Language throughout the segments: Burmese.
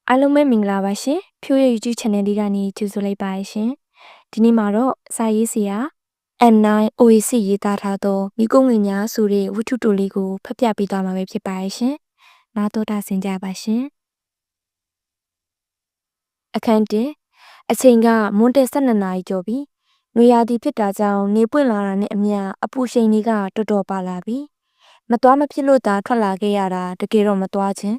အားလုံးပဲမင်္ဂလာပါရှင်ဖြိုးရဲ့ YouTube channel လေးကနေကြိုဆိုလိုက်ပါရှင်ဒီနေ့မှာတော့စာရေးဆရာ N9 OAC ရေးသားထားသောမိကုံးငွေများဆိုတဲ့ဝတ္ထုတိုလေးကိုဖတ်ပြပေးသွားမှာပဲဖြစ်ပါရှင်နားတော်တာဆင်ကြပါရှင်အခန်း1အချိန်ကမွန်းတဲ့12နာရီကျော်ပြီနွေရာသီဖြစ်တာကြောင့်နေပွင့်လာတာနဲ့အမျှအပူချိန်တွေကတော်တော်ပါလာပြီမသွားမဖြစ်လို့သာထွက်လာခဲ့ရတာတကယ်တော့မသွားခြင်း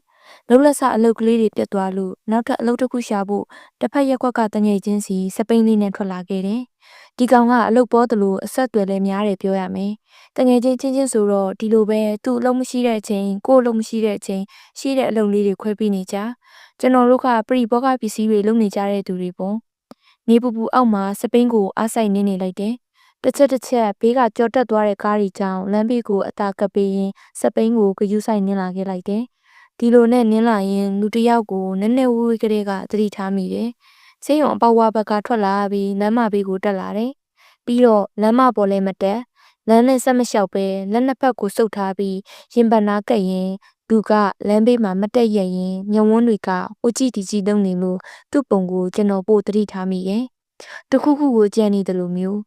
လုံလက်ဆအလုပ်ကလေးတွေပြတ်သွားလို့နောက်ထပ်အလုပ်တစ်ခုရှာဖို့တစ်ဖက်ရက်ကွက်ကတငယ်ချင်းစီစပိန်လေးနဲ့ထွက်လာခဲ့တယ်။ဒီကောင်ကအလုပ်ပေါ်သလိုအဆက်အသွယ်လည်းများတယ်ပြောရမယ်။တငယ်ချင်းချင်းဆိုတော့ဒီလိုပဲသူ့အလုပ်မရှိတဲ့အချိန်ကို့အလုပ်မရှိတဲ့အချိန်ရှိတဲ့အလုပ်လေးတွေခွဲပြီးနေကြ။ကျွန်တော်တို့ကပရိဘောဂပစ္စည်းတွေလုပ်နေကြတဲ့သူတွေပေါ့။နေပူပူအောက်မှာစပိန်ကိုအားဆိုင်နေလိုက်တယ်။တစ်ချက်ဘေးကကြော်တက်သွားတဲ့ကားကြီးကြောင့်လမ်းဘေးကိုအသာကပ်ပြီးရင်စပိန်ကိုဂယူးဆိုင်နင်းလာခဲ့လိုက်တယ်။ဒီလိုနဲ့နင်းလာရင်လူတစ်ယောက်ကိုနည်းနည်းဝေးဝေးကလေးကသတိထားမိတယ်။ဆေးရုံအပေါက်ဝါဘက်ကထွက်လာပြီးလမ်းမဘေးကိုတက်လာတယ်။ပြီးတော့လမ်းမပေါ်လဲမတက်လမ်းနဲ့ဆက်မလျှောက်ပဲလက်နှစ်ဖက်ကိုစုပ်ထားပြီးရင်ပတ်နာကပ်ရင်သူကလမ်းဘေးမှာမတက်ရရင်ညဝန်းတွေကဟိုကြည့်ဒီကြည့်လုပ်နေလို့သူ့ပုံကိုကျွန်တော်ပို့သတိထားမိရဲ့။တခုခုကိုကြံနေတယ်လို့မျိုး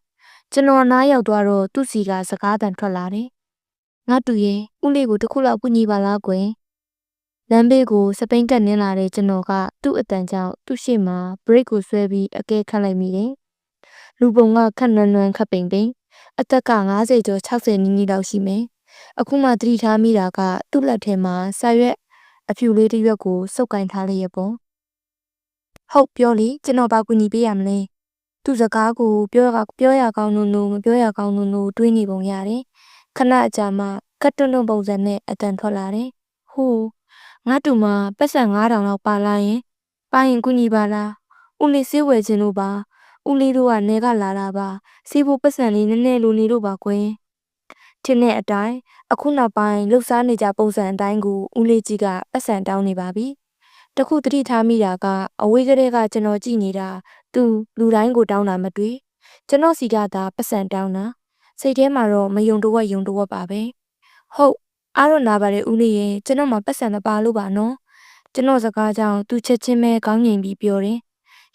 ကျွန်တော်နားရောက်သွားတော့သူ့စီကစကားတန်ထွက်လာတယ်။ငါတူရဲ့ဦးလေးကိုတခုလောက်ကူညီပါလားကွယ်။လမ်းဘေးကိုစပိန်တက်နင်းလာတဲ့ကျွန်တော်ကသူ့အတန်ကြောင့်သူ့ရှေ့မှာ brake ကိုဆွဲပြီးအကဲခတ်လိုက်မိတယ်။လူပုံကခက်နွမ်းနွမ်းခက်ပိန်ပိန်အသက်က50ကျော်60နီးလောက်ရှိမယ်။အခုမှသတိထားမိတာကသူ့လက်ထဲမှာဆာရွက်အဖြူလေးတစ်ရွက်ကိုစုပ်ကင်ထားလျက်ပေါ့။ဟုတ်ပြောလေကျွန်တော်ဘာကူညီပေးရမလဲ။သူ့စကားကိုပြောရကောင်းလို့မပြောရကောင်းလို့တွေးနေပုံရတယ်။ခဏအကြာမှကတ်တွန်းပုံစံနဲ့အတန်ထွက်လာတယ်။ဟိုးငါတူမှာပတ်စံ9000လောက်ပါလာရင်ကူညီပါလားဦးလေးဆေးဝယ်ခြင်းလို့ပါဦးလေးတို့ကနေကလာတာပါဆေးဖို့ပတ်စံလေးနည်းနည်းလိုနေလို့ပါကွယ်ထင်းတဲ့အတိုင်းအခုနောက်ပိုင်းလှုပ်ရှားနေကြပုံစံအတိုင်းကိုဦးလေးကြီးကပတ်စံတောင်းနေပါပြီတခုသတိထားမိတာကအဝေးကလေးကကျွန်တော်ကြည့်နေတာသူလူတိုင်းကိုတောင်းတာမတွေ့ကျွန်တော်စီကသာပတ်စံတောင်းတာစိတ်ထဲမှာတော့မယုံတော့ယုံတော့ပါပဲဟုတ်အားတော့နာပါတယ်ဦးလေးရဲ့ကျွန်တော်မှပတ်စံမပါလို့ပါနော်ကျွန်တော်စကားကြောင့်သူချက်ချင်းပဲကောင်းငင်ပြီးပြောတယ်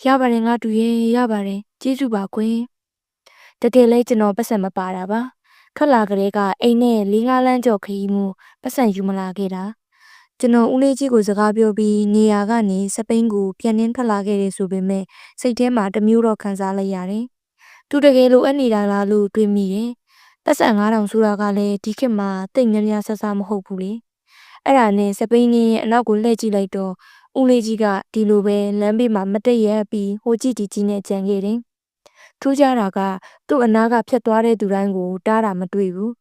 ရပါတယ်ငါတူရဲ့ရပါတယ်ကျေးဇူးပါကွယ်တကယ်လဲကျွန်တော်ပတ်စံမပါတာပါထွက်လာကလေးကအိမ်နဲ့4-5လမ်းကျော်ခရီးမှုပတ်စံယူမလာခဲ့တာကျွန်တော်ဦးလေးကြီးကိုစကားပြောပြီးနေရာကနေစပိန်ကိုပြန်နှင်းထွက်လာခဲ့တယ်ဆိုပေမဲ့စိတ်ထဲမှာတမျိုးတော့ခံစားလိုက်ရတယ်သူတကယ်လိုအပ်နေတာလားလို့တွေးမိတယ်ပတ်စံ9000ဆိုတာကလည်းဒီခေတ်မှာတိတ်များများဆဆမဟုတ်ဘူးလေအဲ့ဒါနဲ့စပိန်ကြီးရဲ့အနောက်ကိုလှည့်ကြည့်လိုက်တော့ဦးလေးကြီးကဒီလိုပဲလမ်းဘေးမှာမတက်ရပြီးဟိုကြည့်ဒီကြည့်နဲ့ကြံခဲ့တယ်ထူးခြားတာကသူ့အနားကဖြတ်သွားတဲ့သူတိုင်းကိုတားတာမတွေ့ဘူး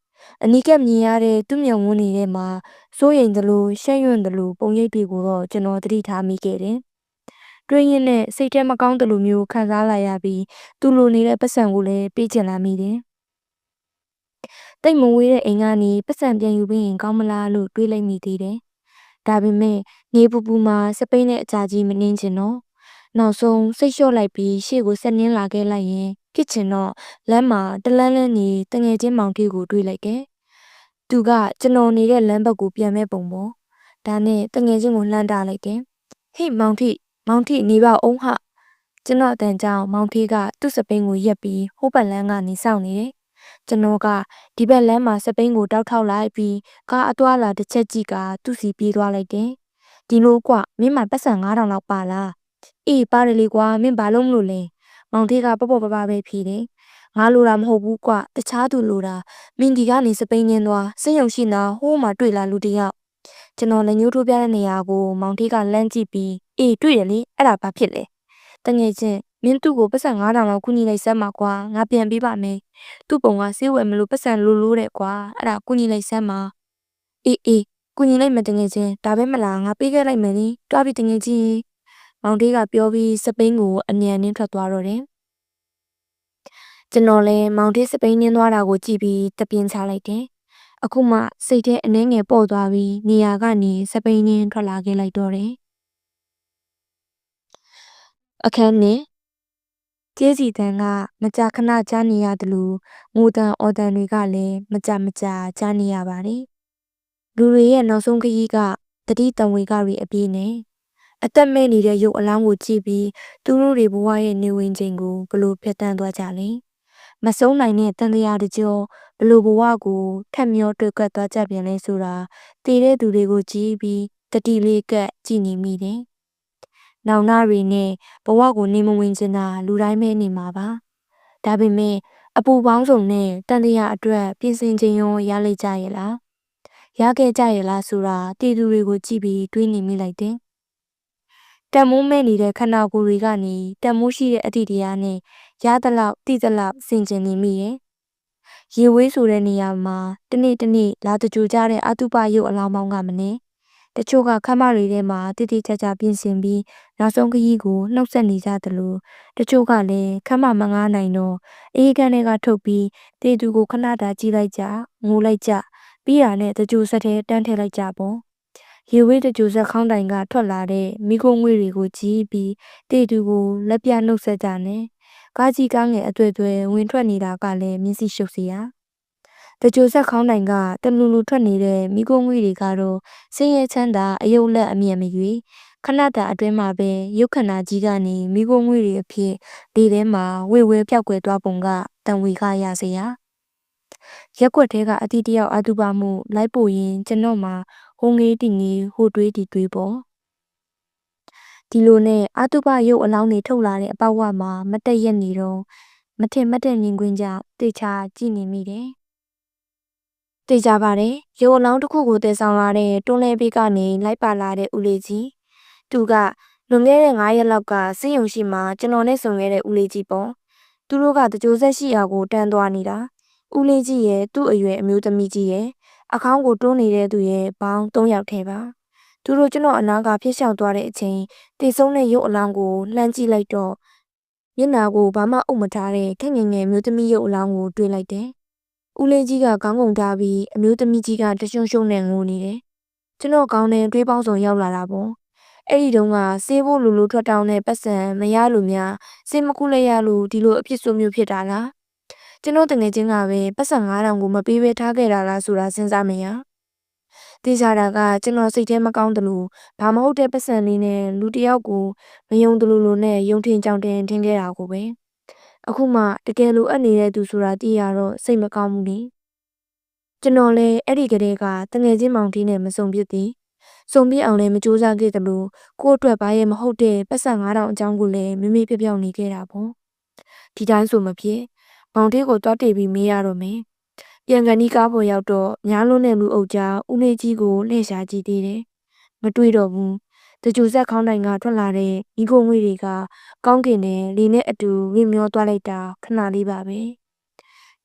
အနီးကပ်မြင်ရတဲ့သူ့မျက်ဝန်းတွေထဲမှာစိုးရိမ်သလိုရှက်ရွံ့သလိုပုံရိပ်တွေကိုတော့ကျွန်တော်သတိထားမိခဲ့တယ်တွင်းရင်နဲ့စိတ်ထဲမကောင်းသလိုမျိုးခံစားလာရပြီးသူ့လိုနေတဲ့ပတ်စံကိုလည်းပေးချင်လာမိတယ်တိတ်မဝေးတဲ့အိမ်ကနေပတ်စံပြန်ယူပြီးရင်ကောင်းမလားလို့တွေးလိုက်မိသေးတယ်။ဒါပေမဲ့နေပူပူမှာစပိန်နဲ့အကြာကြီးမနှင်းချင်တော့နောက်ဆုံးစိတ်လျှော့လိုက်ပြီးရှေ့ကိုဆက်နှင်းလာခဲ့လိုက်ရင်ဖြစ်ချင်တော့လမ်းမှာတလန်းလန်းနေတငယ်ချင်းမောင်တီကိုတွေးလိုက်တယ်။သူကကျွန်တော်နေတဲ့လမ်းဘက်ကိုပြန်မဲ့ပုံပေါ့။ဒါနဲ့တငယ်ချင်းကိုလှမ်းတားလိုက်တယ်။ဟေ့မောင်တီနေပါအောင်ဟာကျွန်တော်အတန်ကြောင့်မောင်တီကသူ့စပိန်ကိုရက်ပြီးဟိုဘက်လမ်းကနေစောင့်နေတယ်။ကျွန်တော်ကဒီဘက်လမ်းမှာစပိန်ကိုတောက်ထောက်လိုက်ပြီးကားအသွားလာတစ်ချက်ကြည့်ကသူ့စီပြေးသွားလိုက်တယ်။ဒီလိုကွမင်းမပတ်စံ9000လောက်ပါလား။အေးပါတယ်လေကွာမင်းဘာလို့မလို့လဲ။မောင်သေးကပေါ့ပပပဲဖြေတယ်။ငါလိုတာမဟုတ်ဘူးကွတခြားသူလိုတာမင်းဒီကနေစပိန်ရင်းသွားစင်ယုံရှိနာဟိုးမှတွေ့လာလူတယောက်ကျွန်တော်လည်းညှိုးထိုးပြတဲ့နေရာကိုမောင်သေးကလမ်းကြည့်ပြီးအေးတွေ့တယ်လေအဲ့ဒါဘာဖြစ်လဲ။တငယ်ချင်းမင်းသူ့ကိုပတ်စံ9000လောက်ကူညီလိုက်စမ်းပါကွာငါပြန်ပေးပါမယ်သူ့ပုံကဆေးဝယ်မလို့ပတ်စံလိုတဲ့ကွာအဲ့ဒါကူညီလိုက်စမ်းပါအေးကူညီလိုက်မယ်တငယ်ချင်းဒါပဲမလားငါပေးခဲ့လိုက်မယ်လေတွားပြီးတငယ်ချင်းမောင်တေးကပြောပြီးစပိန်ကိုအမြန်နှင်းထွက်သွားတော့တယ်ကျွန်တော်လည်းမောင်တေးစပိန်နှင်းသွားတာကိုကြည့်ပြီးတပြင်းချလိုက်တယ်အခုမှစိတ်ထဲအနှဲငယ်ပေါ့သွားပြီးနေရာကနေစပိန်နှင်းထွက်လာခဲ့လိုက်တော့တယ်အခန်းနဲ့ကျေးစီတန်းကမကြာခဏကြားနေရတယ်လို့ငိုတန်အော်တန်တွေကလည်းမကြာကြားနေရပါတယ်လူတွေရဲ့နောက်ဆုံးခရီးကတတိတံဝေကတွေအပြည့်နဲ့ အသက်မဲ့နေတဲ့ရုပ်အလောင်းကိုကြည့်ပြီးသူတို့တွေဘဝရဲ့နေဝင်ချိန်ကိုဘလို့ဖြတ်တန်းသွားကြလဲမဆုံးနိုင်တဲ့တန်တရားတကြောဘလို့ဘဝကိုထက်မျောတွေ့ကပ်သွားကြပြန်လဲဆိုတာတည်တဲ့သူတွေကိုကြည့်ပြီးတတိလေးကပ်ကြည့်နေမိတယ်။နောင်နာတွေနဲ့ဘဝကိုနေမဝင်ချင်တာလူတိုင်းပဲနေမှာပါ။ဒါပေမဲ့အပူပေါင်းစုံနဲ့တန်တရားအတွက်ပြင်ဆင်ခြင်းရောရလိုက်ကြရဲ့လား။ရခဲ့ကြရဲ့လားဆိုတာတည်သူတွေကိုကြည့်ပြီးတွေးနေမိလိုက်တယ်။တန်မိုးမဲ့နေတဲ့ခန္ဓာကိုယ်တွေကနေတန်မိုးရှိတဲ့အတ္တိတရားနဲ့ရသလောက်တိသလောက်ဆင်ကျင်နေမိရဲ့။ရေဝေးဆိုတဲ့နေရာမှာတနေ့လာတကြိုကြတဲ့အတုပရုပ်အလောင်းပေါင်းကမနေတချို့ကခမ်းမတွေထဲမှာတိတိကျကျပြင်ဆင်ပြီးနောက်ဆုံးခရီးကိုနှုတ်ဆက်နေကြသလိုတချို့ကလည်းခမ်းမမငားနိုင်တော့အေးခန်းတွေကထုတ်ပြီးတေသူကိုခဏတာကြည့်လိုက်ကြငိုလိုက်ကြပြီးတာနဲ့တကြိုဆက်ထဲတန်းထည့်လိုက်ကြပေါ့ရေဝေးတကြိုဆက်ခေါင်းတိုင်ကထွက်လာတဲ့မိခိုးငွေတွေကိုကြည့်ပြီးတေသူကိုလက်ပြနှုတ်ဆက်ကြနဲ့ကားကြီးကားငယ်အတွေ့အတွေ့ဝင်ထွက်နေတာကလည်းမျက်စိရှုပ်စရာတကြိုဆက်ခေါင်းတိုင်ကတလူလူထွက်နေတဲ့မိခိုးငွေတွေကတော့စင်းရဲချမ်းသာအယုတ်လက်အမြင်မရွေခဏတာအတွင်းမှာပဲရုပ်ခန္ဓာကြီးကနေမိခိုးငွေတွေအဖြစ်ဒီထဲမှာဝေဝဲပြောက်ကွယ်သွားပုံကတန်ဝေခရစေရရက်ွက်ထဲကအတီးတယောက်အတုပမှုလိုက်ပို့ရင်ကျွန်တော်မှာဟိုငေးတီငေးဟိုတွေးတီတွေးပေါ့ဒီလိုနဲ့အတုပရုပ်အလောင်းတွေထုတ်လာတဲ့အပေါက်ဝမှာမတက်ရက်နေတော့မထင်မတက်မြင်ကွင်းကြောင့်တေချာကြည့်နေမိတယ်တေချာပါတယ်ရုပ်အလောင်းတစ်ခုကိုတည်ဆောင်လာတဲ့တွန်းလဲဘေးကနေလိုက်ပါလာတဲ့ဦးလေးကြီးသူကလွန်ခဲ့တဲ့9ရက်လောက်ကစင်းယုံရှိမှကျွန်တော်နဲ့ဆုံခဲ့တဲ့ဦးလေးကြီးပေါ့သူတို့ကတကြိုဆက်ရှိရာကိုတန်းသွားနေတာဦးလေးကြီးရဲ့သူ့အရွယ်အမျိုးသမီးကြီးရဲ့အခေါင်းကိုတွန်းနေတဲ့သူရဲ့ဘောင်း3ယောက်ထဲပါသူတို့ကျွန်တော်အနာကဖျက်လျှောက်သွားတဲ့အချိန်တေဆုံးတဲ့ရုပ်အလောင်းကိုလှမ်းကြည့်လိုက်တော့မျက်နှာကိုဘာမှအုပ်မထားတဲ့ခက်ငယ်ငယ်မျိုးသမီးရုပ်အလောင်းကိုတွေ့လိုက်တယ်ဦးလေးကြီးကခေါင်းငုံထားပြီးအမျိုးသမီးကြီးကတရှုံရှုံနဲ့ငိုနေတယ်ကျွန်တော်ကောင်းတဲ့တွေးပေါင်းစုံရောက်လာတာပေါ့အဲ့ဒီတုန်းကစေးဖို့လူလူထွက်တောင်းတဲ့ပတ်စံမရလို့များစေးမကူလိုက်ရလို့ဒီလိုအဖြစ်ဆိုးမျိုးဖြစ်တာလားကျွန်တော်တငယ်ချင်းကပဲပတ်စံ9000ကိုမပေးဘဲထားခဲ့တာလားဆိုတာစဉ်းစားမရတေးကြတာကကျွန်တော်စိတ်ထဲမကောင်းတယ်လို့ဘာမဟုတ်တဲ့ပတ်စံလေးနဲ့လူတယောက်ကိုမယုံတယ်လို့နဲ့ယုံထင်ကြောင်တင်ထင်ခဲ့တာကိုပဲအခုမှတကယ်လို့အပ်နေတဲ့သူဆိုတာသိရတော့စိတ်မကောင်းဘူးလေကျွန်တော်လည်းအဲ့ဒီကလေးကတငယ်ချင်းမောင်တီးနဲ့မဆုံဖြစ်သည်စုံပြအောင်လည်းမကြိုးစားခဲ့တယ်လို့ကို့အတွက်ဘာရဲ့မဟုတ်တဲ့ပတ်စံ9000အကြောင်းကိုလည်းမမေ့ပြောင်နေခဲ့တာပေါ့ဒီတိုင်းဆိုမဖြစ်မောင်တီးကိုတွားတေးပြီးမေးရတော့မယ်ပြန်ကန်ဒီကားပေါ်ရောက်တော့ညားလုံးနဲ့လူအုပ်ကြားဦးလေးကြီးကိုလှည့်ရှာကြည့်သေးတယ်မတွေ့တော့ဘူးတကြိုဆက်ခေါင်းတိုင်ကထွက်လာတဲ့ဤကိုငွေတွေကကောင်းကင်နဲ့လေနဲ့အတူဝင့်မျောသွားလိုက်တာခဏလေးပါပဲ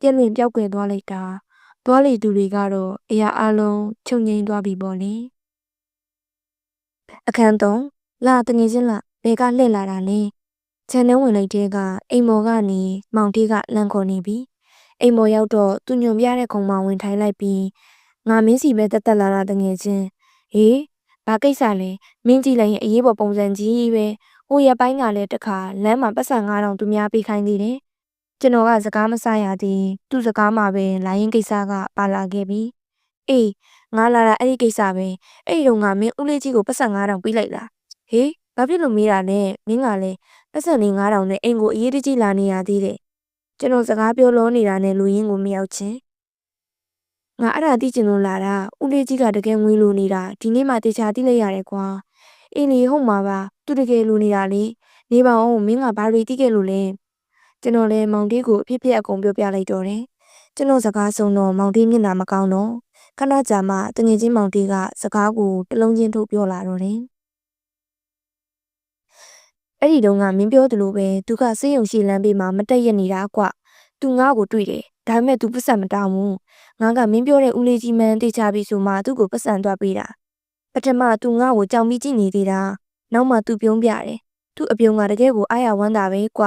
ပြက်လွင်ပြောက်ကွယ်သွားလိုက်တာသွားလေသူတွေကတော့အရာအလုံးချုပ်ငိမ့်သွားပြီပေါ့လေအခန်း3လာတငယ်ချင်းလာဘယ်ကလှည့်လာတာလဲခြံထဲဝင်လိုက်တဲ့ကအိမ်မော်ကနေမောင်တေးကလန့်ခေါ်နေပြီအိမ်မော်ရောက်တော့သူညွန်ပြတဲ့ခုံမဝင်ထိုင်လိုက်ပြီးငါမင်းစီပဲတက်လာတာတငယ်ချင်းဟေးဘာကိစ္စလဲမင်းကြည့်လိုက်ရင်အရေးပေါ်ပုံစံကြီးပဲဟိုရပိုင်းကလည်းတခါလမ်းမှာပတ်စံ9000သူများပေးခိုင်းသေးတယ်ကျွန်တော်ကစကားမဆရသေးသူ့စကားမှပဲလိုင်းရင်ကိစ္စကပါလာခဲ့ပြီအေးငါလာတာအဲ့ဒီကိစ္စပဲအဲ့ဒီတော့ငါမင်းဦးလေးကြီးကိုပတ်စံ9000ပေးလိုက်လားဟေးဘာဖြစ်လို့မေးတာလဲမင်းကလည်းပတ်စံလေး9000နဲ့အိမ်ကိုအရေးတကြီးလာနေရသေးတယ်ကျွန်တော်စကားပြောလို့နေတာနဲ့လူရင်းကိုမရောက်ချင်းငါအဲ့ဒါသိချင်လို့လာတာဦးလေးကြီးကတကယ်ငွေလိုနေတာဒီနေ့မှတေချာသိလိုက်ရတယ်ကွာအေးလေဟုတ်မှာပါသူတကယ်လိုနေတာလေနေပါဦးမင်းကဘာတွေသိခဲ့လို့လဲကျွန်တော်လည်းမောင်တေးကိုအဖြစ်အကုန်ပြောပြလိုက်တော့တယ်ကျွန်တော်စကားဆုံးတော့မောင်တေးမျက်နှာမကောင်းတော့ခဏကြာမှတငယ်ချင်းမောင်တေးကစကားကိုတလုံးချင်းထုတ်ပြောလာတော့တယ်အဲ့ဒီတုန်းကမင်းပြောသလိုပဲသူကစေးရုံရှိလမ်းဘေးမှာမတက်ရက်နေတာကွသူငါ့ကိုတွေ့တယ်ဒါပေမဲ့သူပတ်စံမတောင်းဘူးငါကမင်းပြောတဲ့ဦးလေးကြီးမှန်းတေချာပြီဆိုမှသူ့ကိုပတ်စံသွားပေးတာပထမသူငါ့ကိုကြောင်ပြီးကြည့်နေသေးတာနောက်မှသူပြုံးပြတယ်သူ့အပြုံးကတကယ်ကိုအားရဝမ်းသာပဲကွ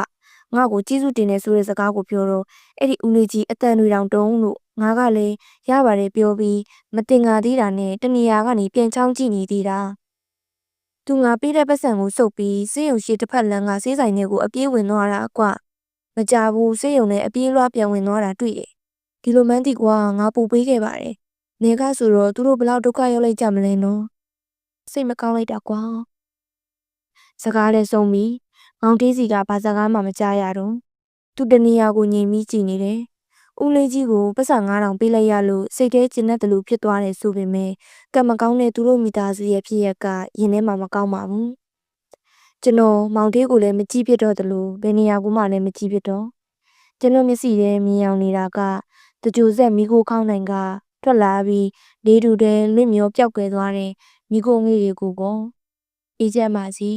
ငါ့ကိုကျေးဇူးတင်နေဆိုတဲ့စကားကိုပြောတော့အဲ့ဒီဦးလေးကြီးအတန်တွေတောင်တုံးလို့ငါကလည်းရပါတယ်ပြောပြီးမတင်ငါသေးတာနဲ့တနေရာကနေပြန်ချောင်းကြည့်နေသေးတာသူငါပေးတဲ့ပတ်စံကိုစုပ်ပြီးစေးရုံရှိတစ်ဖက်လမ်းကစေးဆိုင်ထဲကိုအပြေးဝင်သွားတာကွမကြဘူးစေးရုံနဲ့အပြေးလွှားပြန်ဝင်သွားတာတွေ့တယ်ဒီလိုမှန်းသိကွာငါပူပေးခဲ့ပါတယ်နေကဆိုတော့သူတို့ဘလောက်ဒုက္ခရောက်လိုက်ကြမလဲနော်စိတ်မကောင်းလိုက်တာကွာ စကားလည်းဆုံးပြီးမောင်တေးစီကဘာစကားမှမကြားရတော့သူတနေရာကိုငြိမ်ပြီးကြည့်နေတယ်ဦးလေးကြီးကိုပတ်စံ9000ပေးလိုက်ရလို့စိတ်ထဲကျဉ်တဲ့တလူဖြစ်သွားတယ်ဆိုပေမဲ့ကံမကောင်းတဲ့သူတို့မိသားစုရဲ့ဖြစ်ရက်ကရင်ထဲမှာမကောင်းပါဘူးကျွန်တော်မောင်တေးကိုလည်းမကြည့်ဖြစ်တော့တလို့ဘယ်နေရာကိုမှလည်းမကြည့်ဖြစ်တော့ကျွန်တော်မျက်စိထဲမြင်အောင်နေတာကတကြိုဆက်မိခိုးခေါင်းနိုင်ကထွက်လာပြီးလေးတူတဲ့လွင့်မျောပျောက်ကွယ်သွားတဲ့မိခိုးငယ်တွေကိုပေါ့အေးချမ်းပါစီ